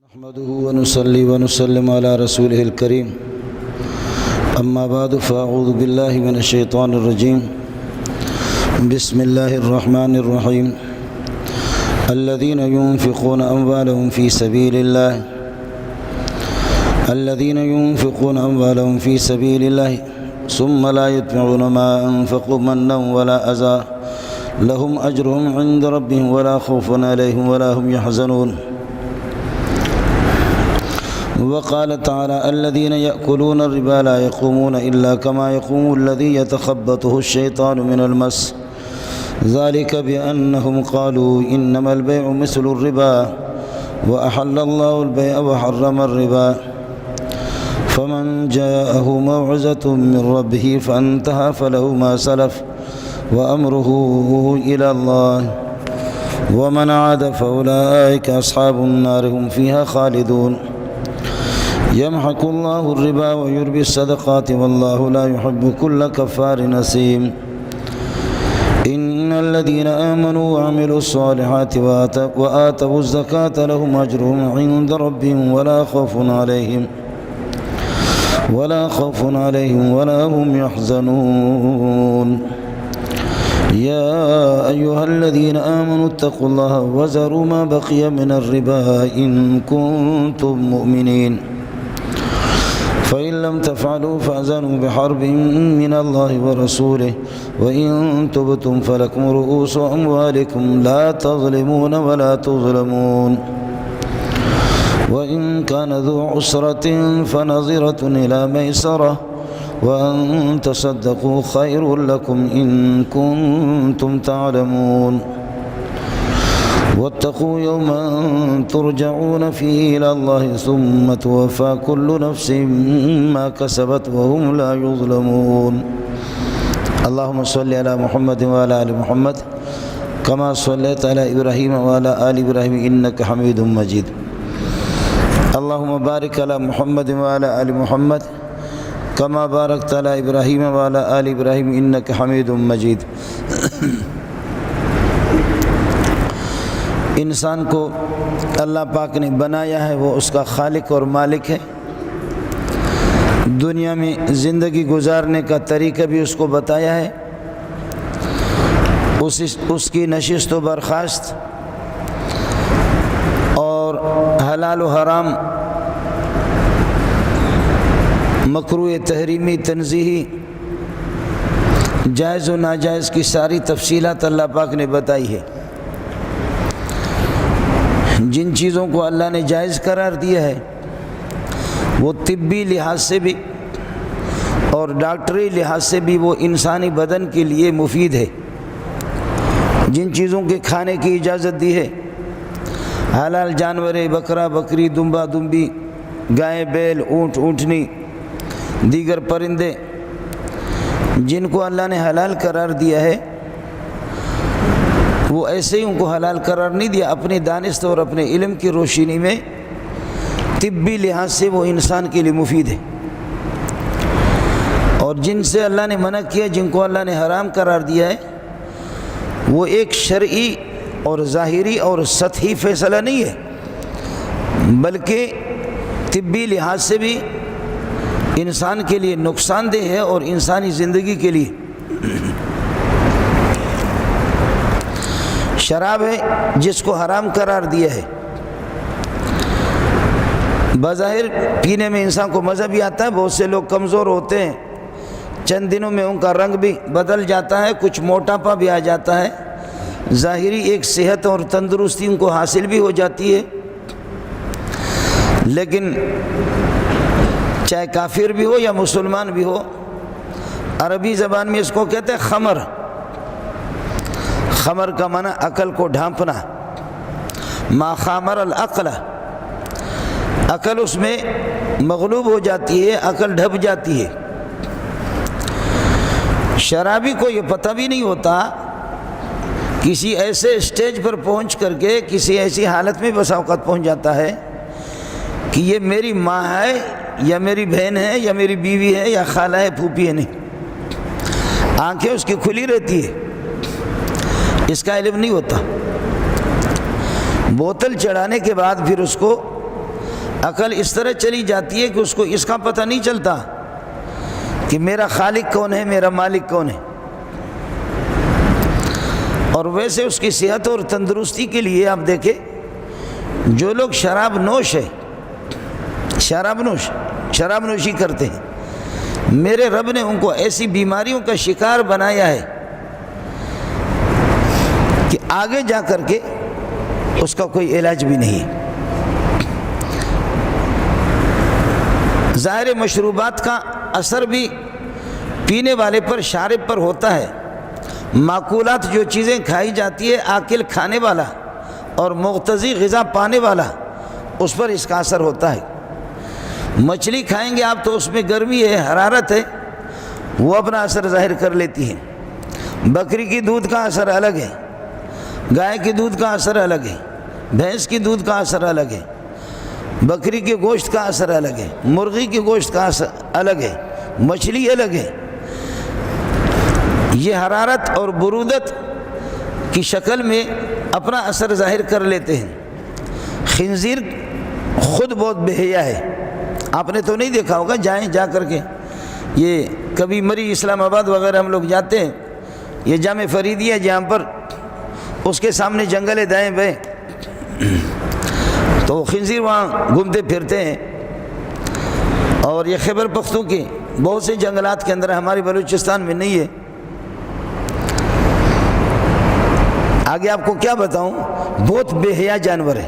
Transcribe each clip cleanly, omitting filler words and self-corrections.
نحمده ونصلي ونسلم على رسوله الكريم أما بعد فأعوذ بالله من الشيطان الرجيم بسم الله الرحمن الرحيم الذين ينفقون أموالهم في سبيل الله ثم لا يتبعون ما أنفقوا منا ولا أذى لهم أجرهم عند ربهم ولا خوف عليهم ولا هم يحزنون. وقال تعالى الذين يأكلون الربا لا يقومون إلا كما يقوم الذي يتخبطه الشيطان من المس ذلك بأنهم قالوا إنما البيع مثل الربا وأحل الله البيع وحرم الربا فمن جاءه موعظة من ربه فانتهى فله ما سلف وأمره إلى الله ومن عاد فأولئك أصحاب النار هم فيها خالدون. يمحق الله الربا ويربي الصدقات والله لا يحب كل كفار أثيم. إن الذين آمنوا وعملوا الصالحات وآتوا الزكاة لهم أجرهم عند ربهم ولا خوف عليهم ولا هم يحزنون. يا أيها الذين آمنوا اتقوا الله وذروا ما بقي من الربا إن كنتم مؤمنين فإن لم تفعلوا فأذنوا بحرب من الله ورسوله وإن تبتم فلكم رؤوس أموالكم لا تظلمون ولا تظلمون. وإن كان ذو عسرة فنظرة إلى ميسرة وأن تصدقوا خير لكم إن كنتم تعلمون. واتقوا يوما ترجعون فيه إلى الله ثم توفى كل نفس ما كسبت وهم لا يظلمون. اللهم صل على محمد وعلى آل محمد كما صليت على إبراهيم وعلى آل إبراهيم إنك حميد مجيد. اللهم بارك على محمد وعلى آل محمد كما باركت على إبراهيم وعلى آل إبراهيم إنك حميد مجيد. انسان کو اللہ پاک نے بنایا ہے، وہ اس کا خالق اور مالک ہے. دنیا میں زندگی گزارنے کا طریقہ بھی اس کو بتایا ہے. اس کی نشست و برخاست اور حلال و حرام، مکروہ تحریمی تنزیہی، جائز و ناجائز کی ساری تفصیلات اللہ پاک نے بتائی ہے. جن چیزوں کو اللہ نے جائز قرار دیا ہے وہ طبی لحاظ سے بھی اور ڈاکٹری لحاظ سے بھی وہ انسانی بدن کے لیے مفید ہے. جن چیزوں کے کھانے کی اجازت دی ہے، حلال جانور، بکرا بکری، دمبا دمبی، گائے بیل، اونٹ اونٹنی، دیگر پرندے، جن کو اللہ نے حلال قرار دیا ہے وہ ایسے ہی ان کو حلال قرار نہیں دیا. اپنی دانست اور اپنے علم کی روشنی میں طبی لحاظ سے وہ انسان کے لیے مفید ہے. اور جن سے اللہ نے منع کیا، جن کو اللہ نے حرام قرار دیا ہے، وہ ایک شرعی اور ظاہری اور سطحی فیصلہ نہیں ہے، بلکہ طبی لحاظ سے بھی انسان کے لیے نقصان دہ ہے اور انسانی زندگی کے لیے. شراب ہے جس کو حرام قرار دیا ہے. بظاہر پینے میں انسان کو مزہ بھی آتا ہے. بہت سے لوگ کمزور ہوتے ہیں، چند دنوں میں ان کا رنگ بھی بدل جاتا ہے، کچھ موٹاپا بھی آ جاتا ہے، ظاہری ایک صحت اور تندرستی ان کو حاصل بھی ہو جاتی ہے. لیکن چاہے کافر بھی ہو یا مسلمان بھی ہو، عربی زبان میں اس کو کہتے ہیں خمر. خمر کا معنی عقل کو ڈھانپنا. ما خامر العقل، عقل اس میں مغلوب ہو جاتی ہے، عقل ڈھب جاتی ہے. شرابی کو یہ پتہ بھی نہیں ہوتا، کسی ایسے اسٹیج پر پہنچ کر کے کسی ایسی حالت میں بسا اوقات پہنچ جاتا ہے کہ یہ میری ماں ہے یا میری بہن ہے یا میری بیوی ہے یا خالہ ہے، پھوپھی ہے. نہیں، آنکھیں اس کی کھلی رہتی ہے، اس کا علم نہیں ہوتا. بوتل چڑھانے کے بعد پھر اس کو عقل اس طرح چلی جاتی ہے کہ اس کو اس کا پتہ نہیں چلتا کہ میرا خالق کون ہے، میرا مالک کون ہے۔ اور ویسے اس کی صحت اور تندرستی کے لیے آپ دیکھیں، جو لوگ شراب نوش ہے، شراب نوشی کرتے ہیں، میرے رب نے ان کو ایسی بیماریوں کا شکار بنایا ہے کہ آگے جا کر کے اس کا کوئی علاج بھی نہیں ہے۔ ظاہر مشروبات کا اثر بھی پینے والے پر، شارب پر ہوتا ہے۔ معقولات جو چیزیں کھائی جاتی ہے، آکل کھانے والا اور مغتذی غذا پانے والا، اس پر اس کا اثر ہوتا ہے۔ مچھلی کھائیں گے آپ تو اس میں گرمی ہے، حرارت ہے، وہ اپنا اثر ظاہر کر لیتی ہے۔ بکری کی دودھ کا اثر الگ ہے، گائے کی دودھ کا اثر الگ ہے، بھینس کی دودھ کا اثر الگ ہے، بکری کے گوشت کا اثر الگ ہے، مرغی کے گوشت کا اثر الگ ہے، مچھلی الگ ہے۔ یہ حرارت اور برودت کی شکل میں اپنا اثر ظاہر کر لیتے ہیں۔ خنزیر خود بہت بے حیا ہے، آپ نے تو نہیں دیکھا ہوگا، جائیں جا کر کے، یہ کبھی مری اسلام آباد وغیرہ ہم لوگ جاتے ہیں، یہ جامع فریدیہ جہاں پر اس کے سامنے جنگل ہے دائیں بائیں، تو خنزیر وہاں گھومتے پھرتے ہیں۔ اور یہ خیبر پختون کے بہت سے جنگلات کے اندر، ہمارے بلوچستان میں نہیں ہے۔ آگے آپ کو کیا بتاؤں، بہت بے حیا جانور ہے،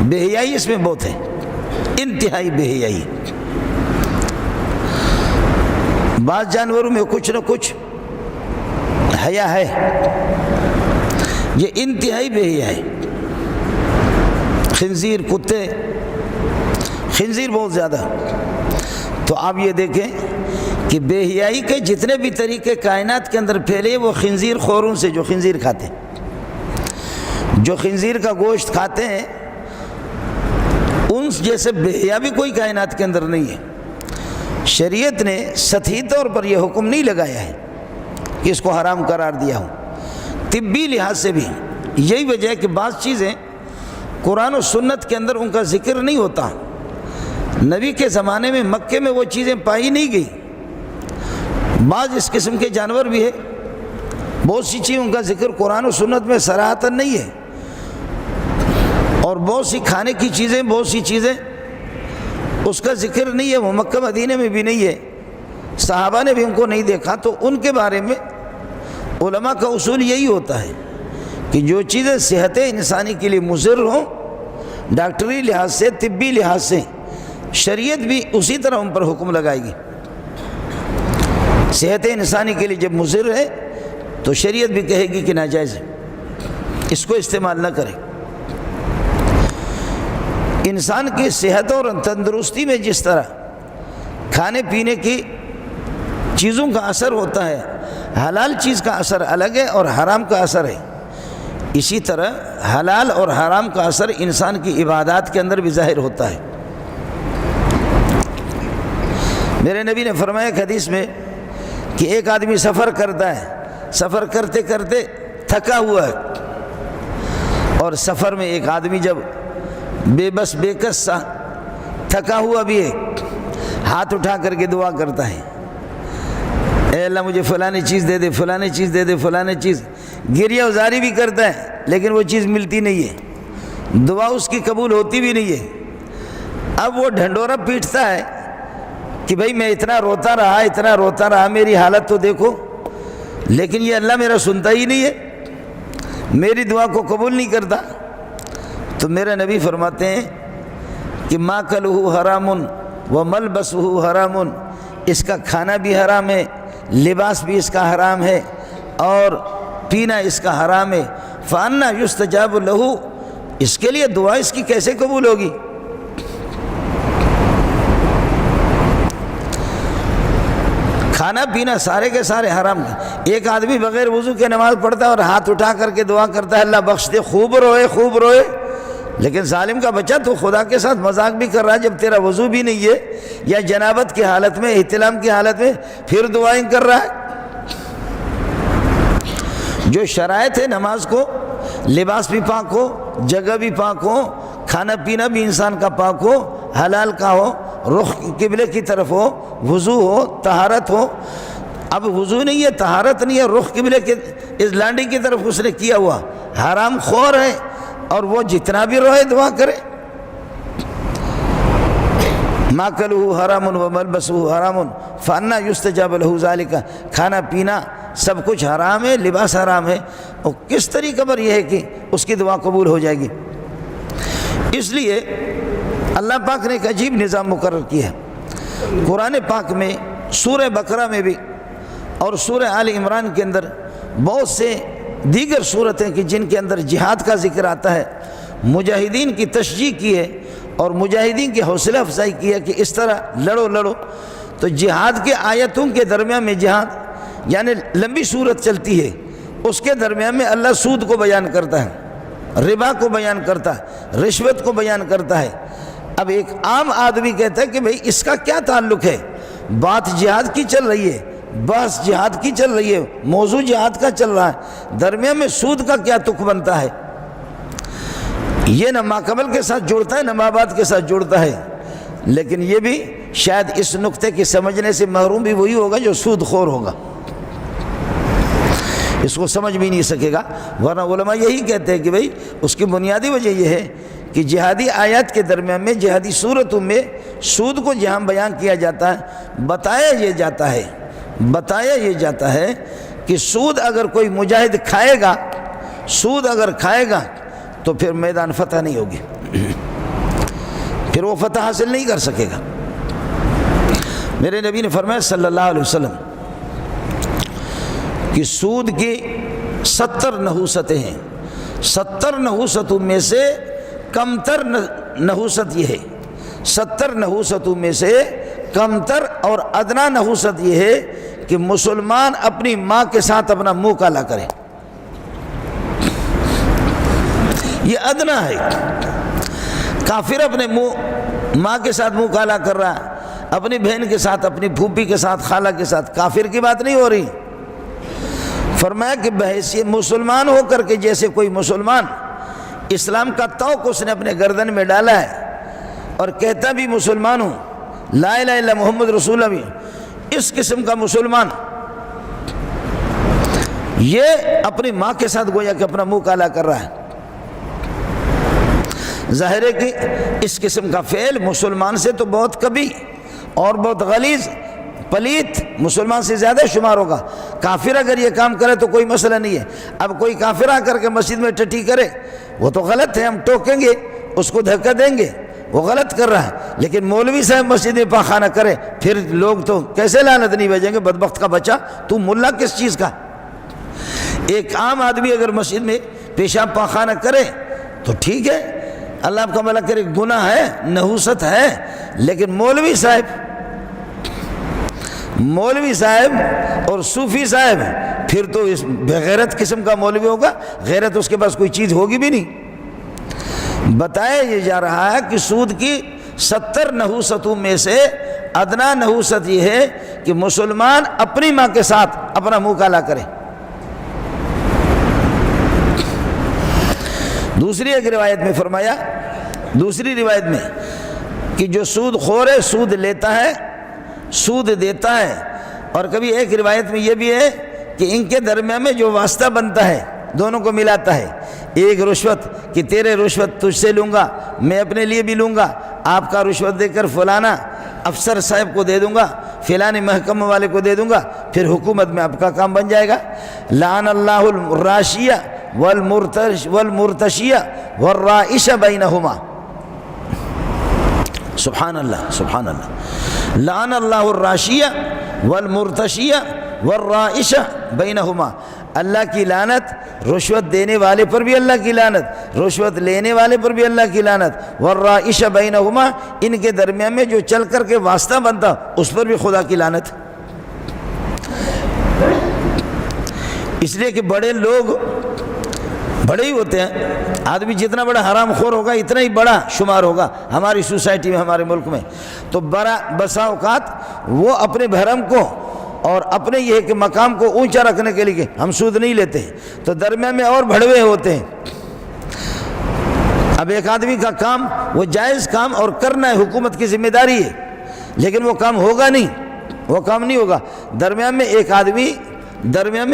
بے حیائی اس میں بہت ہے، انتہائی بے حیائی۔ بعض جانوروں میں کچھ نہ کچھ حیا ہے، یہ انتہائی بے حیا ہے۔ خنزیر، کتے، خنزیر بہت زیادہ۔ تو آپ یہ دیکھیں کہ بے حیائی کے جتنے بھی طریقے کائنات کے اندر پھیلے، وہ خنزیر خوروں سے، جو خنزیر کھاتے ہیں، جو خنزیر کا گوشت کھاتے ہیں، ان جیسے بے حیا بھی کوئی کائنات کے اندر نہیں ہے۔ شریعت نے سطحی طور پر یہ حکم نہیں لگایا ہے کہ اس کو حرام قرار دیا ہو۔ طبی لحاظ سے بھی یہی وجہ ہے کہ بعض چیزیں قرآن و سنت کے اندر ان کا ذکر نہیں ہوتا۔ نبی کے زمانے میں مکے میں وہ چیزیں پائی نہیں گئی۔ بعض اس قسم کے جانور بھی ہے، بہت سی چیزیں ان کا ذکر قرآن و سنت میں صراحتاً نہیں ہے، اور بہت سی کھانے کی چیزیں، بہت سی چیزیں اس کا ذکر نہیں ہے، وہ مکہ مدینہ میں بھی نہیں ہے، صحابہ نے بھی ان کو نہیں دیکھا۔ تو ان کے بارے میں علماء کا اصول یہی ہوتا ہے کہ جو چیزیں صحت انسانی کے لیے مضر ہوں، ڈاکٹری لحاظ سے، طبی لحاظ سے، شریعت بھی اسی طرح ان پر حکم لگائے گی۔ صحت انسانی کے لیے جب مضر ہے تو شریعت بھی کہے گی کہ ناجائز ہے، اس کو استعمال نہ کرے۔ انسان کی صحت اور تندرستی میں جس طرح کھانے پینے کی چیزوں کا اثر ہوتا ہے، حلال چیز کا اثر الگ ہے اور حرام کا اثر ہے، اسی طرح حلال اور حرام کا اثر انسان کی عبادات کے اندر بھی ظاہر ہوتا ہے۔ میرے نبی نے فرمایا ایک حدیث میں کہ ایک آدمی سفر کرتا ہے، سفر کرتے کرتے تھکا ہوا ہے، اور سفر میں ایک آدمی جب بے بس بے کس سا تھکا ہوا بھی ہے، ہاتھ اٹھا کر کے دعا کرتا ہے، اے اللہ مجھے فلانی چیز دے دے، فلانی چیز دے دے، فلانی چیز، گریہ وزاری بھی کرتا ہے لیکن وہ چیز ملتی نہیں ہے، دعا اس کی قبول ہوتی بھی نہیں ہے۔ اب وہ ڈھنڈورا پیٹتا ہے کہ بھئی میں اتنا روتا رہا، میری حالت تو دیکھو، لیکن یہ اللہ میرا سنتا ہی نہیں ہے، میری دعا کو قبول نہیں کرتا۔ تو میرا نبی فرماتے ہیں کہ ماکلہ حرام و ملبسہ حرام، اس کا کھانا بھی حرام ہے، لباس بھی اس کا حرام ہے، اور پینا اس کا حرام ہے، فانا یستجاب لہ، اس کے لیے دعا اس کی کیسے قبول ہوگی؟ کھانا پینا سارے کے سارے حرام ہے۔ ایک آدمی بغیر وضو کے نماز پڑھتا ہے اور ہاتھ اٹھا کر کے دعا کرتا ہے اللہ بخش دے، خوب روئے، لیکن ظالم کا بچہ تو خدا کے ساتھ مذاق بھی کر رہا ہے جب تیرا وضو بھی نہیں ہے، یا جنابت کی حالت میں، احتلام کی حالت میں پھر دعائیں کر رہا ہے۔ جو شرائط ہے نماز کو، لباس بھی پاک ہو، جگہ بھی پاک ہو، کھانا پینا بھی انسان کا پاک ہو، حلال کا ہو، رخ قبلے کی طرف ہو، وضو ہو، طہارت ہو۔ اب وضو نہیں ہے، طہارت نہیں ہے، رخ قبلے کے اس لانڈی کی طرف اس نے کیا ہوا، حرام خور ہے، اور وہ جتنا بھی روئے دعا کرے۔ ماکلہ حرام و ملبسہ حرام فانا یستجاب لہ ذالک، کھانا پینا سب کچھ حرام ہے، لباس حرام ہے، اور کس طریقے پر یہ ہے کہ اس کی دعا قبول ہو جائے گی؟ اس لیے اللہ پاک نے ایک عجیب نظام مقرر کیا ہے قرآن پاک میں، سورہ بقرہ میں بھی اور سورہ آل عمران کے اندر بہت سے دیگر صورتیں کہ جن کے اندر جہاد کا ذکر آتا ہے، مجاہدین کی تشجیع کی ہے اور مجاہدین کی حوصلہ افزائی کی ہے کہ اس طرح لڑو۔ تو جہاد کے آیتوں کے درمیان میں جہاد یعنی لمبی صورت چلتی ہے، اس کے درمیان میں اللہ سود کو بیان کرتا ہے، ربا کو بیان کرتا ہے، رشوت کو بیان کرتا ہے۔ اب ایک عام آدمی کہتا ہے کہ بھئی اس کا کیا تعلق ہے؟ بات جہاد کی چل رہی ہے، بحث جہاد کی چل رہی ہے، موضوع جہاد کا چل رہا ہے، درمیان میں سود کا کیا تک بنتا ہے؟ یہ نہ ماقبل کے ساتھ جوڑتا ہے، نہ مابعد کے ساتھ جوڑتا ہے۔ لیکن یہ بھی شاید اس نقطے کی سمجھنے سے محروم بھی وہی ہوگا جو سود خور ہوگا، اس کو سمجھ بھی نہیں سکے گا۔ ورنہ علماء یہی کہتے ہیں کہ بھئی اس کی بنیادی وجہ یہ ہے کہ جہادی آیات کے درمیان میں، جہادی صورتوں میں سود کو جہاں بیان کیا جاتا ہے، بتایا یہ جاتا ہے کہ سود اگر کوئی مجاہد کھائے گا، سود اگر کھائے گا تو پھر میدان فتح نہیں ہوگی، پھر وہ فتح حاصل نہیں کر سکے گا۔ میرے نبی نے فرمایا صلی اللہ علیہ وسلم کہ سود کی 70 نحوستیں ہیں، 70 نحوستوں میں سے کمتر نحوست یہ ہے، 70 نحوستوں میں سے کمتر اور ادنا نحوست یہ ہے کہ مسلمان اپنی ماں کے ساتھ اپنا منہ کالا کرے، یہ ادنا ہے۔ کافر اپنے ماں کے ساتھ منہ کالا کر رہا ہے، اپنی بہن کے ساتھ، اپنی پھوپھی کے ساتھ، خالہ کے ساتھ، کافر کی بات نہیں ہو رہی۔ فرمایا کہ بحیثیت مسلمان ہو کر کے جیسے کوئی مسلمان اسلام کا توق اس نے اپنے گردن میں ڈالا ہے اور کہتا بھی مسلمان ہوں، لا الہ الا محمد رسول اللہ، اس قسم کا مسلمان یہ اپنی ماں کے ساتھ گویا کہ اپنا منہ کالا کر رہا ہے۔ ظاہر ہے کہ اس قسم کا فعل مسلمان سے تو بہت کبھی اور بہت غلیظ، پلیت مسلمان سے زیادہ شمار ہوگا۔ کافر اگر یہ کام کرے تو کوئی مسئلہ نہیں ہے۔ اب کوئی کافر آ کر کے مسجد میں ٹٹی کرے وہ تو غلط ہے، ہم ٹوکیں گے، اس کو دھکا دیں گے، وہ غلط کر رہا ہے۔ لیکن مولوی صاحب مسجد میں پاخانہ کرے پھر لوگ تو کیسے لعنت نہیں بھیجیں گے، بدبخت کا بچہ تو ملا کس چیز کا؟ ایک عام آدمی اگر مسجد میں پیشاب پاخانہ کرے تو ٹھیک ہے، اللہ آپ کا بھلا کرے، گناہ ہے، نحوست ہے، لیکن مولوی صاحب اور صوفی صاحب پھر تو اس بغیرت قسم کا مولوی ہوگا، غیرت اس کے پاس کوئی چیز ہوگی بھی نہیں۔ بتایا یہ جا رہا ہے کہ سود کی 70 نحوستوں میں سے ادنا نحوست یہ ہے کہ مسلمان اپنی ماں کے ساتھ اپنا منہ کالا کرے۔ دوسری ایک روایت میں فرمایا، دوسری روایت میں کہ جو سود خور ہے، سود لیتا ہے، سود دیتا ہے، اور کبھی ایک روایت میں یہ بھی ہے کہ ان کے درمیان میں جو واسطہ بنتا ہے دونوں کو ملاتا ہے، ایک رشوت کہ تیرے رشوت تجھ سے لوں گا، میں اپنے لیے بھی لوں گا، آپ کا رشوت دے کر فلانا افسر صاحب کو دے دوں گا، فلانے محکمہ والے کو دے دوں گا، پھر حکومت میں آپ کا کام بن جائے گا۔ لعن اللہ الراشیہ والمرتشیہ والرائش بینہما، سبحان اللہ سبحان اللہ، لعن اللہ الراشیہ والمرتشیہ والرائش بینہما، اللہ کی لعنت رشوت دینے والے پر بھی اللہ کی لعنت، رشوت لینے والے پر بھی اللہ کی لعنت، والرائش بینہما، ان کے درمیان میں جو چل کر کے واسطہ بنتا اس پر بھی خدا کی لعنت۔ اس لیے کہ بڑے لوگ بڑے ہی ہوتے ہیں، آدمی جتنا بڑا حرام خور ہوگا اتنا ہی بڑا شمار ہوگا ہماری سوسائٹی میں، ہمارے ملک میں۔ تو بسا اوقات وہ اپنے بھرم کو اور اپنے یہ کہ مقام کو اونچا رکھنے کے لیے ہم سود نہیں لیتے ہیں، تو درمیان میں اور بھڑوے ہوتے ہیں۔ اب ایک آدمی کا کام وہ جائز کام اور کرنا ہے، حکومت کی ذمہ داری ہے، لیکن وہ کام ہوگا نہیں، وہ کام نہیں ہوگا۔ درمیان میں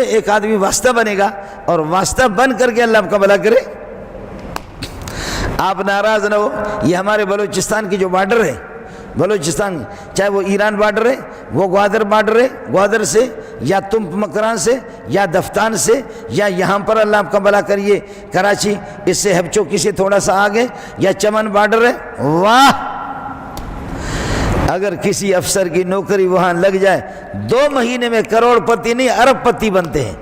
ایک آدمی واسطہ بنے گا، اور واسطہ بن کر کے اللہ آپ کا بھلا کرے۔ آپ ناراض نہ ہو، یہ ہمارے بلوچستان کی جو بارڈر ہے، بلوچستان چاہے وہ ایران بارڈر ہے، وہ گوادر بارڈر ہے، گوادر سے یا تم مکران سے یا دفتان سے یا یہاں پر اللہ آپ کا بھلا کریے کراچی، اس سے ہب چوکی سے تھوڑا سا آگے یا چمن بارڈر ہے، واہ اگر کسی افسر کی نوکری وہاں لگ جائے 2 مہینے میں کروڑ پتی نہیں ارب پتی بنتے ہیں۔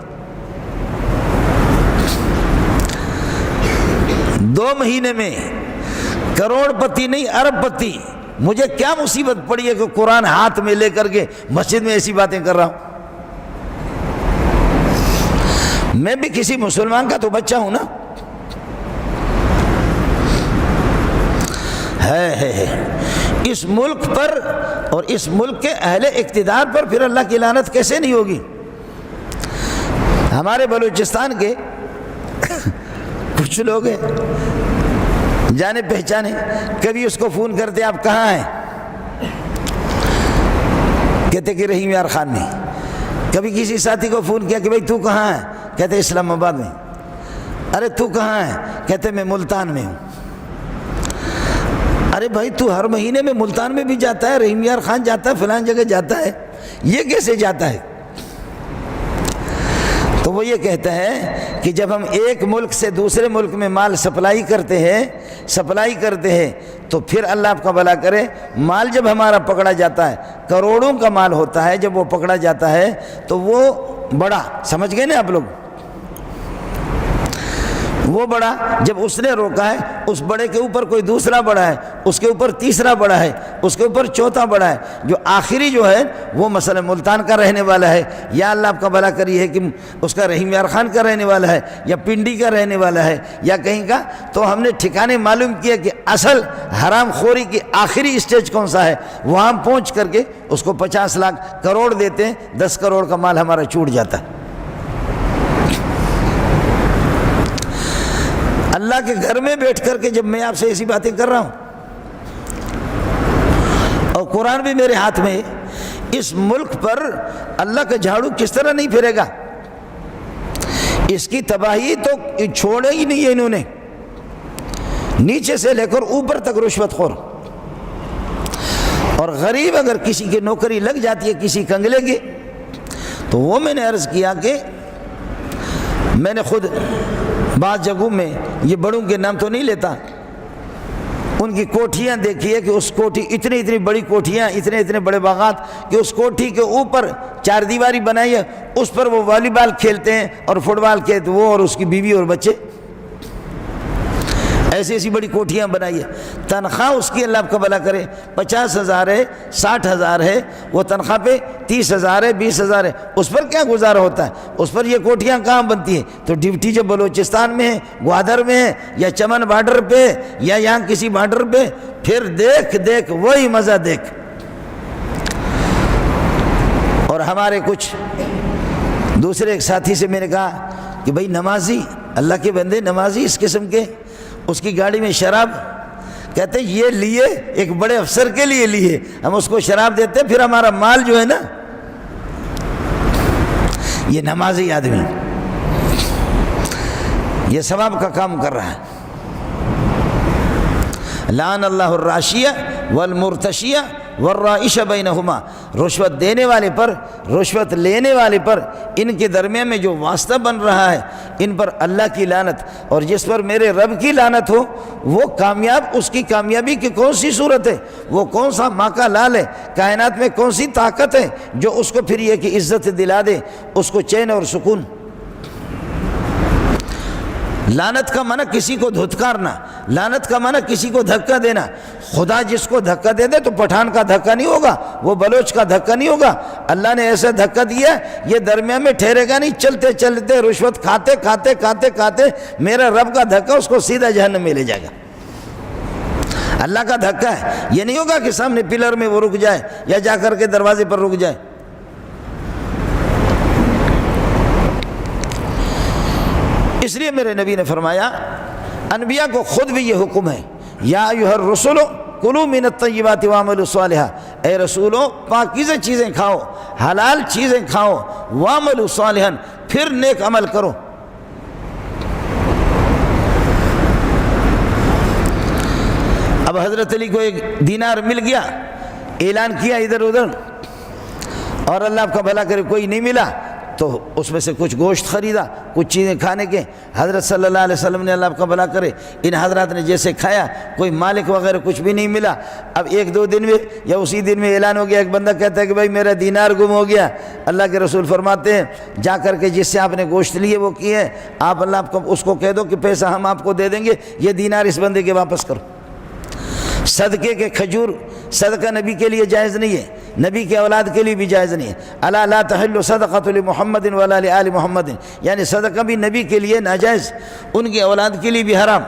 2 مہینے میں کروڑ پتی نہیں ارب پتی۔ مجھے کیا مصیبت پڑی ہے کہ قرآن ہاتھ میں لے کر کے مسجد میں ایسی باتیں کر رہا ہوں۔ میں بھی کسی مسلمان کا تو بچہ ہوں نا۔ ہے اس ملک پر اور اس ملک کے اہل اقتدار پر پھر اللہ کی لعنت کیسے نہیں ہوگی؟ ہمارے بلوچستان کے کچھ لوگ ہیں جانے پہچانے، کبھی اس کو فون کرتے آپ کہاں ہیں، کہتے کہ رحیم یار خان میں۔ کبھی کسی ساتھی کو فون کیا کہ بھائی تو کہاں ہے، کہتے اسلام آباد میں۔ ارے تو کہاں ہے، کہتے میں ملتان میں ہوں۔ ارے بھائی تو ہر مہینے میں ملتان میں بھی جاتا ہے، رحیم یار خان جاتا ہے، فلان جگہ جاتا ہے، یہ کیسے جاتا ہے؟ تو وہ یہ کہتا ہے کہ جب ہم ایک ملک سے دوسرے ملک میں مال سپلائی کرتے ہیں تو پھر اللہ آپ کا بھلا کرے، مال جب ہمارا پکڑا جاتا ہے، کروڑوں کا مال ہوتا ہے، جب وہ پکڑا جاتا ہے تو وہ بڑا، سمجھ گئے نا آپ لوگ، وہ بڑا جب اس نے روکا ہے، اس بڑے کے اوپر کوئی دوسرا بڑا ہے، اس کے اوپر تیسرا بڑا ہے، اس کے اوپر چوتھا بڑا ہے، جو آخری جو ہے وہ مثلا ملتان کا رہنے والا ہے، یا اللہ آپ کا بھلا کری ہے کہ اس کا رحیم یار خان کا رہنے والا ہے، یا پنڈی کا رہنے والا ہے، یا کہیں کا، تو ہم نے ٹھکانے معلوم کیا کہ اصل حرام خوری کی آخری اسٹیج کون سا ہے، وہاں پہنچ کر کے اس کو 50 لاکھ کروڑ دیتے ہیں، 10 کروڑ کا مال ہمارا چھوٹ جاتا ہے۔ اللہ کے گھر میں بیٹھ کر کے جب میں آپ سے ایسی باتیں کر رہا ہوں اور قرآن بھی میرے ہاتھ میں ہے، اس ملک پر اللہ کا جھاڑو کس طرح نہیں پھرے گا؟ اس کی تباہی تو چھوڑے ہی نہیں ہے انہوں نے، نیچے سے لے کر اوپر تک رشوت خور۔ اور غریب اگر کسی کی نوکری لگ جاتی ہے کسی کنگلے کی، تو وہ میں نے عرض کیا کہ میں نے خود بعض جگہوں میں، یہ بڑوں کے نام تو نہیں لیتا، ان کی کوٹھیاں دیکھی ہے کہ اس کوٹھی اتنی بڑی کوٹھیاں، اتنے بڑے باغات کہ اس کوٹھی کے اوپر 4 دیواری بنائی ہے، اس پر وہ والی بال کھیلتے ہیں اور فٹ بال کھیلتے، وہ اور اس کی بیوی اور بچے، ایسی بڑی کوٹھیاں بنائی ہے۔ تنخواہ اس کی اللہ کا بھلا کرے 50,000 ہے، 60,000 ہے، وہ تنخواہ پہ 30,000 ہے، 20,000 ہے، اس پر کیا گزارا ہوتا ہے؟ اس پر یہ کوٹھیاں کہاں بنتی ہیں؟ تو ڈیوٹی جو بلوچستان میں ہے، گوادر میں ہے، یا چمن بارڈر پہ، یا یہاں کسی بارڈر پہ، پھر دیکھ وہی مزہ دیکھ۔ اور ہمارے کچھ دوسرے ایک ساتھی سے میں نے کہا کہ بھائی نمازی، اللہ کے بندے نمازی اس قسم کے، اس کی گاڑی میں شراب، کہتے ہیں یہ لیے ایک بڑے افسر کے لیے لیے، ہم اس کو شراب دیتے ہیں، پھر ہمارا مال جو ہے نا، یہ نمازی آدمی یہ ثواب کا کام کر رہا ہے۔ لعن اللہ الراشیہ والمرتشیہ والرائش بینہما، رشوت دینے والے پر، رشوت لینے والے پر، ان کے درمیان میں جو واسطہ بن رہا ہے، ان پر اللہ کی لعنت، اور جس پر میرے رب کی لعنت ہو وہ کامیاب، اس کی کامیابی کی کون سی صورت ہے؟ وہ کون سا ماں کا لال ہے؟ کائنات میں کون سی طاقت ہے جو اس کو پھر یہ کہ عزت دلا دے، اس کو چین اور سکون؟ لعنت کا معنی کسی کو دھتکارنا، لعنت کا معنی کسی کو دھکا دینا۔ خدا جس کو دھکا دے دے تو پٹھان کا دھکا نہیں ہوگا، وہ بلوچ کا دھکا نہیں ہوگا، اللہ نے ایسا دھکا دیا یہ درمیان میں ٹھہرے گا نہیں، چلتے چلتے رشوت کھاتے میرا رب کا دھکا اس کو سیدھا جہنم میں لے جائے گا۔ اللہ کا دھکا ہے، یہ نہیں ہوگا کہ سامنے پلر میں وہ رک جائے یا جا کر کے دروازے پر رک جائے۔ اس لیے میرے نبی نے فرمایا انبیاء کو خود بھی یہ حکم ہے، یا ایھا الرسل کلوا من الطیبات واعملوا صالحا، اے رسولوں پاکیزہ چیزیں کھاؤ، حلال چیزیں کھاؤ، واعملوا صالحا، پھر نیک عمل کرو۔ اب حضرت علی کو ایک دینار مل گیا، اعلان کیا ادھر ادھر، اور اللہ آپ کا بھلا کرے کوئی نہیں ملا، تو اس میں سے کچھ گوشت خریدا، کچھ چیزیں کھانے کے۔ حضرت صلی اللہ علیہ وسلم نے، اللہ آپ کا بھلا کرے، ان حضرات نے جیسے کھایا، کوئی مالک وغیرہ کچھ بھی نہیں ملا۔ اب ایک دو دن میں یا اسی دن میں اعلان ہو گیا، ایک بندہ کہتا ہے کہ بھائی میرا دینار گم ہو گیا۔ اللہ کے رسول فرماتے ہیں جا کر کے جس سے آپ نے گوشت لیے وہ کیے، آپ اللہ آپ کو اس کو کہہ دو کہ پیسہ ہم آپ کو دے دیں گے، یہ دینار اس بندے کے واپس کرو۔ صدقے کے کھجور صدقہ نبی کے لیے جائز نہیں ہے، نبی کے اولاد کے لیے بھی جائز نہیں ہے۔ الا لا تحل صدقۃ لمحمد ولا لآل محمد، یعنی صدقہ بھی نبی کے لیے ناجائز، ان کی اولاد کے لیے بھی حرام۔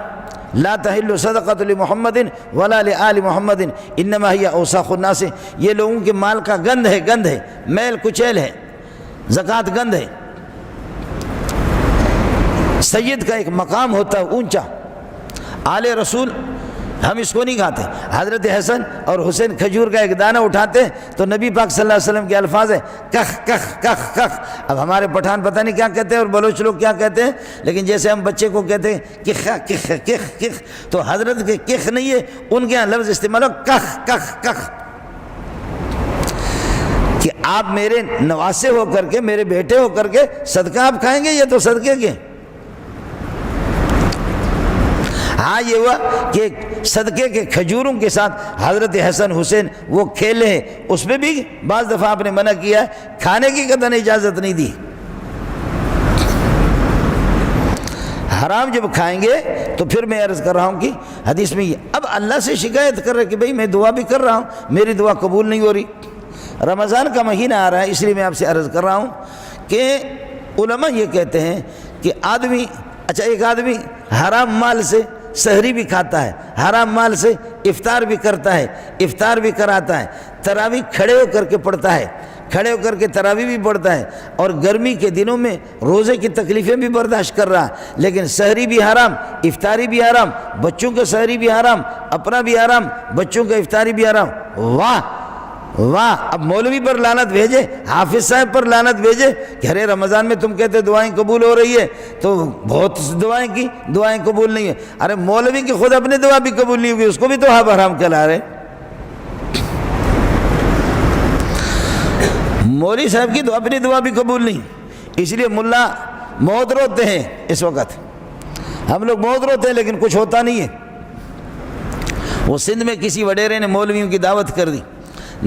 لا تحل صدقۃ لمحمد ولا لآل محمد انما هي اوساخ الناس، یہ لوگوں کے مال کا گند ہے، گند ہے، میل کچیل ہے، زکوٰۃ گند ہے۔ سید کا ایک مقام ہوتا ہے اونچا، آل رسول ہم اس کو نہیں کھاتے۔ حضرت حسن اور حسین کھجور کا ایک دانہ اٹھاتے تو نبی پاک صلی اللہ علیہ وسلم کے الفاظ ہیں کخ کخ کخ کخ۔ اب ہمارے پٹھان پتہ نہیں کیا کہتے ہیں اور بلوچ لوگ کیا کہتے ہیں، لیکن جیسے ہم بچے کو کہتے ہیں کخ کخ کخ کخ، تو حضرت کے کخ نہیں ہے، ان کے یہاں لفظ استعمال ہو کخ کخ کخ، کہ آپ میرے نواسے ہو کر کے، میرے بیٹے ہو کر کے صدقہ آپ کھائیں گے، یہ تو صدقے کے۔ ہاں یہ ہوا کہ صدقے کے کھجوروں کے ساتھ حضرت حسن حسین وہ کھیلے ہیں، اس میں بھی بعض دفعہ آپ نے منع کیا ہے، کھانے کی قطعاً اجازت نہیں دی۔ حرام جب کھائیں گے تو پھر میں عرض کر رہا ہوں کہ حدیث میں یہ، اب اللہ سے شکایت کر رہے کہ بھئی میں دعا بھی کر رہا ہوں، میری دعا قبول نہیں ہو رہی۔ رمضان کا مہینہ آ رہا ہے، اس لیے میں آپ سے عرض کر رہا ہوں کہ علماء یہ کہتے ہیں کہ آدمی، اچھا ایک آدمی حرام مال سے سحری بھی کھاتا ہے، حرام مال سے افطار بھی کرتا ہے، افطار بھی کراتا ہے، تراویح کھڑے ہو کر کے پڑھتا ہے، کھڑے ہو کر کے تراویح بھی پڑھتا ہے، اور گرمی کے دنوں میں روزے کی تکلیفیں بھی برداشت کر رہا ہے، لیکن سحری بھی حرام، افطاری بھی حرام، بچوں کا سحری بھی حرام، اپنا بھی حرام، بچوں کا افطاری بھی حرام۔ واہ واہ! اب مولوی پر لعنت بھیجے، حافظ صاحب پر لعنت بھیجے کہ ارے رمضان میں تم کہتے دعائیں قبول ہو رہی ہے، تو بہت دعائیں کی، دعائیں قبول نہیں ہیں۔ ارے مولوی کی خود اپنی دعا بھی قبول نہیں ہوگی، اس کو بھی تو آپ حرام کہلا رہے۔ مولوی صاحب کی تو اپنی دعا بھی قبول نہیں، اس لیے ملا موت روتے ہیں اس وقت، ہم لوگ موت روتے ہیں لیکن کچھ ہوتا نہیں ہے۔ وہ سندھ میں کسی وڈیرے نے مولویوں کی دعوت کر دی،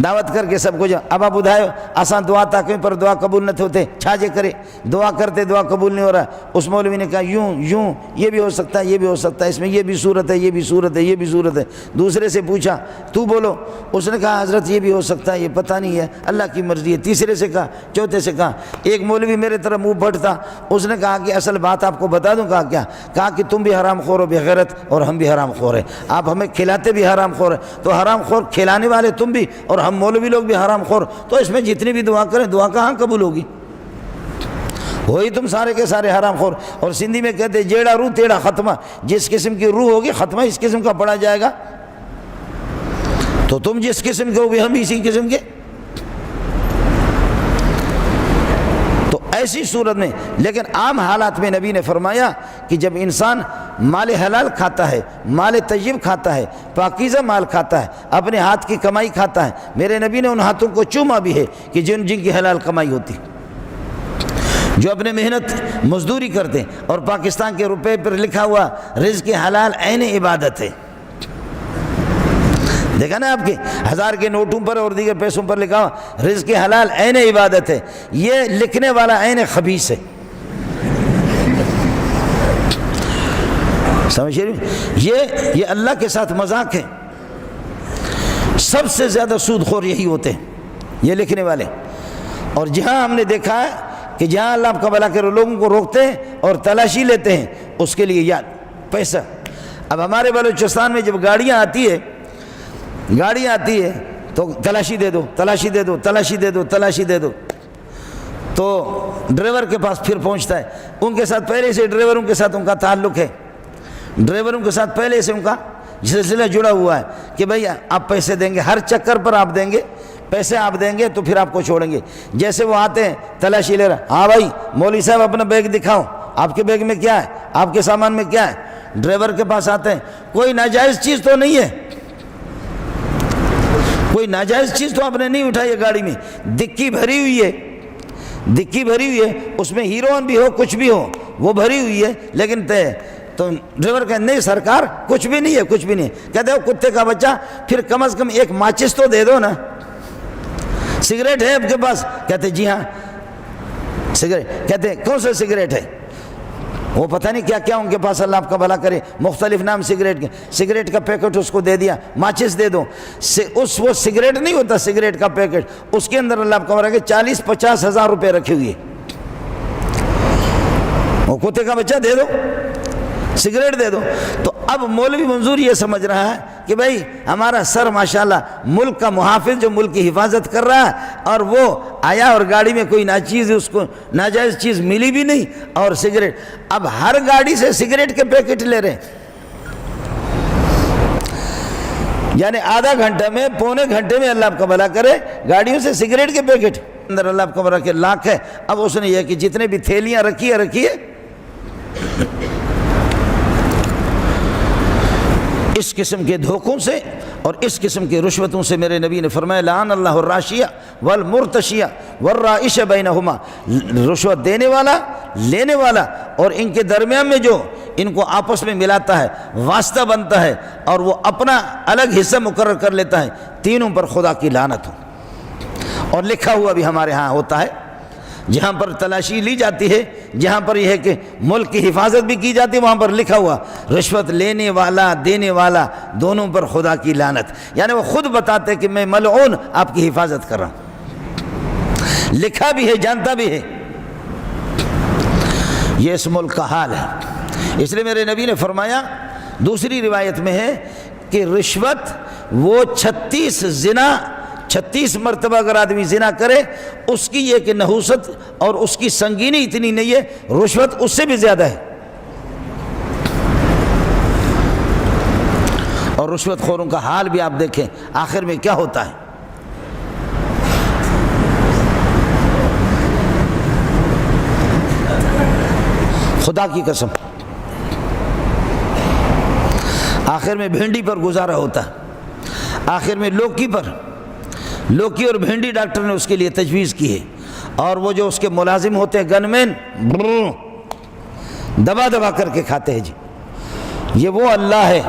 دعوت کر کے سب کو جا اب آپ بدھائے آسان دعا تاکہ پر دعا قبول نہ ہوتے چھاجے کرے، دعا کرتے دعا قبول نہیں ہو رہا۔ اس مولوی نے کہا یوں یوں، یہ بھی ہو سکتا ہے، یہ بھی ہو سکتا ہے، اس میں یہ بھی صورت ہے، یہ بھی صورت ہے، یہ بھی صورت ہے۔ دوسرے سے پوچھا تو بولو، اس نے کہا حضرت یہ بھی ہو سکتا ہے، یہ پتہ نہیں ہے، اللہ کی مرضی ہے۔ تیسرے سے کہا، چوتھے سے کہا، ایک مولوی میرے طرف منہ پھٹ تھا، اس نے کہا کہ اصل بات آپ کو بتا دوں۔ کہا کیا؟ کہا کہ تم بھی حرام خور ہو بغیرت، اور ہم بھی حرام خور ہیں، آپ ہمیں کھلاتے بھی حرام خور ہیں، تو حرام خور کھلانے والے تم بھی اور ہم مولوی لوگ بھی حرام خور، تو اس میں جتنی بھی دعا کریں دعا کہاں قبول ہوگی؟ وہی تم سارے کے سارے حرام خور۔ اور سندھی میں کہتے جیڑا روح تیڑا ختمہ، جس قسم کی روح ہوگی ختمہ اس قسم کا پڑا جائے گا، تو تم جس قسم کے ہوگے ہم بھی اسی قسم کے۔ تو ایسی صورت میں، لیکن عام حالات میں نبی نے فرمایا کہ جب انسان مال حلال کھاتا ہے، مال طیب کھاتا ہے، پاکیزہ مال کھاتا ہے، اپنے ہاتھ کی کمائی کھاتا ہے، میرے نبی نے ان ہاتھوں کو چوما بھی ہے کہ جن کی حلال کمائی ہوتی، جو اپنے محنت مزدوری کرتے، اور پاکستان کے روپے پر لکھا ہوا رزق حلال عین عبادت ہے۔ دیکھا نا آپ کے 1000 کے نوٹوں پر اور دیگر پیسوں پر لکھا ہوا رزق حلال عین عبادت ہے، یہ لکھنے والا عین خبیث ہے۔ سمجھ رہے ہیں؟ یہ اللہ کے ساتھ مذاق ہے۔ سب سے زیادہ سود خور یہی ہوتے ہیں، یہ لکھنے والے۔ اور جہاں ہم نے دیکھا ہے کہ جہاں اللہ آپ کا بھلا کرے لوگوں کو روکتے ہیں اور تلاشی لیتے ہیں، اس کے لیے یاد پیسہ۔ اب ہمارے بلوچستان میں جب گاڑیاں آتی ہے تو تلاشی دے دو، تلاشی دے دو، تلاشی دے دو، تلاشی دے دو، تو ڈرائیور کے پاس پھر پہنچتا ہے۔ ان کے ساتھ پہلے سے ڈرائیوروں کے ساتھ ان کا تعلق ہے، ڈرائیوروں کے ساتھ پہلے سے ان کا سلسلہ جڑا ہوا ہے کہ بھئی آپ پیسے دیں گے، ہر چکر پر آپ دیں گے، پیسے آپ دیں گے تو پھر آپ کو چھوڑیں گے۔ جیسے وہ آتے ہیں تلاشی لے رہا، ہاں بھائی مولوی صاحب اپنا بیگ دکھاؤ، آپ کے بیگ میں کیا ہے، آپ کے سامان میں کیا ہے۔ ڈرائیور کے پاس آتے ہیں، کوئی ناجائز چیز تو نہیں ہے، کوئی ناجائز چیز تو آپ نے نہیں اٹھائی ہے گاڑی میں، ڈکی بھری ہوئی ہے، ڈکی بھری ہوئی ہے، اس میں ہیروئن بھی ہو کچھ بھی ہو وہ بھری ہوئی ہے، لیکن تو ڈرائیور کہتے نہیں سرکار کچھ بھی نہیں ہے، کچھ بھی نہیں ہے۔ کہتے ہو کتے کا بچہ، پھر کم از کم ایک ماچس تو دے دو نا، سگریٹ ہے آپ کے پاس؟ کہتے جی ہاں سگریٹ۔ کہتے کون سا سگریٹ ہے؟ وہ پتہ نہیں کیا کیا ان کے پاس، اللہ آپ کا بھلا کرے، مختلف نام سگریٹ کے، سگریٹ کا پیکٹ اس کو دے دیا، ماچس دے دو، وہ سگریٹ نہیں ہوتا، سگریٹ کا پیکٹ، اس کے اندر اللہ آپ کا بھلا کرے 40-50 ہزار روپے رکھے ہوئے، وہ کتے کا بچہ دے دو، سگریٹ دے دو۔ تو اب مولوی منظور یہ سمجھ رہا ہے کہ بھائی ہمارا سر ماشاءاللہ ملک کا محافظ جو ملک کی حفاظت کر رہا ہے، اور وہ آیا اور گاڑی میں کوئی ناچیز اس کو ناجائز چیز ملی بھی نہیں، اور سگریٹ، اب ہر گاڑی سے سگریٹ کے پیکٹ لے رہے ہیں، یعنی آدھا گھنٹہ میں پونے گھنٹے میں اللہ آپ کا بھلا کرے گاڑیوں سے سگریٹ کے پیکٹ اندر اللہ آپ کا بھلا کرے لاکھ ہے۔ اب اس نے یہ کہ جتنے بھی تھیلیاں رکھی ہے اس قسم کے دھوکوں سے اور اس قسم کے رشوتوں سے میرے نبی نے فرمایا لعن اللہ الراشیہ والمرتشیہ والرائش بینہما، رشوت دینے والا لینے والا اور ان کے درمیان میں جو ان کو آپس میں ملاتا ہے، واسطہ بنتا ہے اور وہ اپنا الگ حصہ مقرر کر لیتا ہے، تینوں پر خدا کی لعنت ہو۔ اور لکھا ہوا بھی ہمارے ہاں ہوتا ہے، جہاں پر تلاشی لی جاتی ہے، جہاں پر یہ ہے کہ ملک کی حفاظت بھی کی جاتی ہے، وہاں پر لکھا ہوا رشوت لینے والا دینے والا دونوں پر خدا کی لعنت، یعنی وہ خود بتاتے کہ میں ملعون آپ کی حفاظت کر رہا ہوں، لکھا بھی ہے، جانتا بھی ہے۔ یہ اس ملک کا حال ہے۔ اس لیے میرے نبی نے فرمایا، دوسری روایت میں ہے کہ رشوت وہ 36 مرتبہ اگر آدمی زنا کرے، اس کی یہ کہ نحوست اور اس کی سنگینی اتنی نہیں ہے، رشوت اس سے بھی زیادہ ہے۔ اور رشوت خوروں کا حال بھی آپ دیکھیں آخر میں کیا ہوتا ہے۔ خدا کی قسم آخر میں بھنڈی پر گزارا ہوتا ہے، آخر میں لوکی پر، لوکی اور بھنڈی ڈاکٹر نے اس کے لیے تجویز کی ہے، اور وہ جو اس کے ملازم ہوتے ہیں گن مین دبا دبا کر کے کھاتے ہیں جی، یہ وہ اللہ ہے،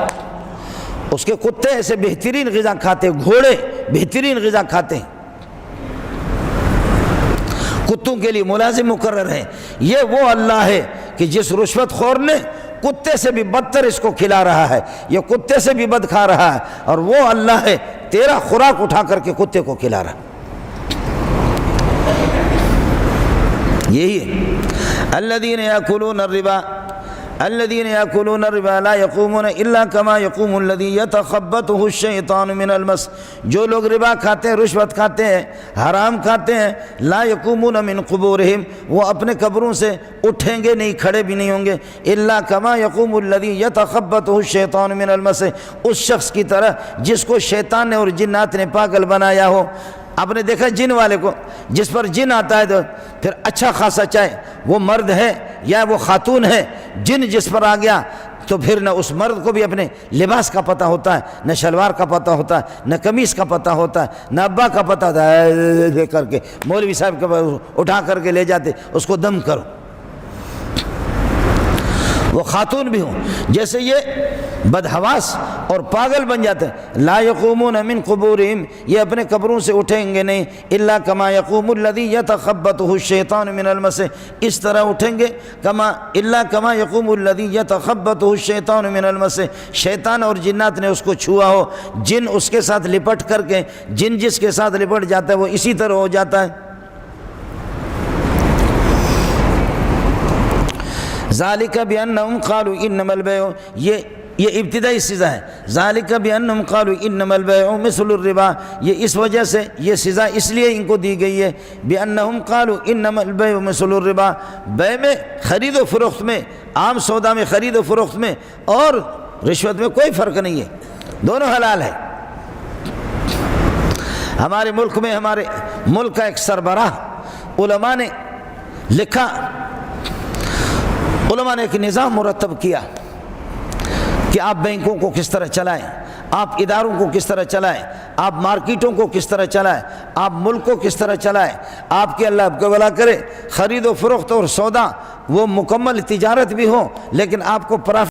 اس کے کتے ایسے بہترین غذا کھاتے ہیں، گھوڑے بہترین غذا کھاتے ہیں، کتوں کے لیے ملازم مقرر ہیں۔ یہ وہ اللہ ہے کہ جس رشوت خور نے کتے سے بھی بدتر اس کو کھلا رہا ہے، یہ کتے سے بھی بد کھا رہا ہے، اور وہ اللہ ہے تیرا خوراک اٹھا کر کے کتے کو کھلا رہا ہے۔ یہی ہے الذین یاکلون الربا لا یقومون الا کما یقوم الذی یتخبطہ الشیطان من المس، جو لوگ ربا کھاتے ہیں، رشوت کھاتے ہیں، حرام کھاتے ہیں، لا یقومون من قبورہم، وہ اپنے قبروں سے اٹھیں گے نہیں، کھڑے بھی نہیں ہوں گے، الا کما یقوم الذی یتخبطہ الشیطان من المس، اس شخص کی طرح جس کو شیطان نے اور جنات نے پاگل بنایا ہو۔ آپ نے دیکھا جن والے کو، جس پر جن آتا ہے تو پھر اچھا خاصا، چاہے وہ مرد ہے یا وہ خاتون ہے، جن جس پر آ گیا تو پھر نہ اس مرد کو بھی اپنے لباس کا پتہ ہوتا ہے، نہ شلوار کا پتہ ہوتا ہے، نہ قمیص کا پتہ ہوتا ہے، نہ ابا کا پتہ ہوتا ہے، لے کر کے مولوی صاحب کے اٹھا کر کے لے جاتے، اس کو دم کرو۔ وہ خاتون بھی ہوں، جیسے یہ بدحواس اور پاگل بن جاتے ہیں، لا یقومون من قبورہم، یہ اپنے قبروں سے اٹھیں گے نہیں، الا کما یقوم الذی یتخبطہ الشیطان من المس، اس طرح اٹھیں گے الا کما یقوم الذی یتخبطہ الشیطان من المس، شیطان اور جنات نے اس کو چھوا ہو، جن اس کے ساتھ لپٹ کر کے، جن جس کے ساتھ لپٹ جاتا ہے وہ اسی طرح ہو جاتا ہے۔ ذالک بانہم قالوا انما البیع، یہ یہ ابتدائی سزا ہے۔ ذالک بانہم قالوا انما البیع مثل الربا، یہ اس وجہ سے یہ سزا اس لیے ان کو دی گئی ہے، بانہم قالوا انما البیع مثل الربا، بیع میں خرید و فروخت میں، عام سودا میں خرید و فروخت میں اور رشوت میں کوئی فرق نہیں ہے، دونوں حلال ہے۔ ہمارے ملک کا ایک سربراہ علماء نے لکھا، علماء نے ایک نظام مرتب کیا کہ آپ بینکوں کو کس طرح چلائیں، آپ اداروں کو کس طرح چلائیں، آپ مارکیٹوں کو کس طرح چلائیں، آپ ملک کو کس طرح چلائیں، آپ کے اللہ آپ کو بھلا کرے خرید و فروخت اور سودا وہ مکمل تجارت بھی ہو لیکن آپ کو پرافٹ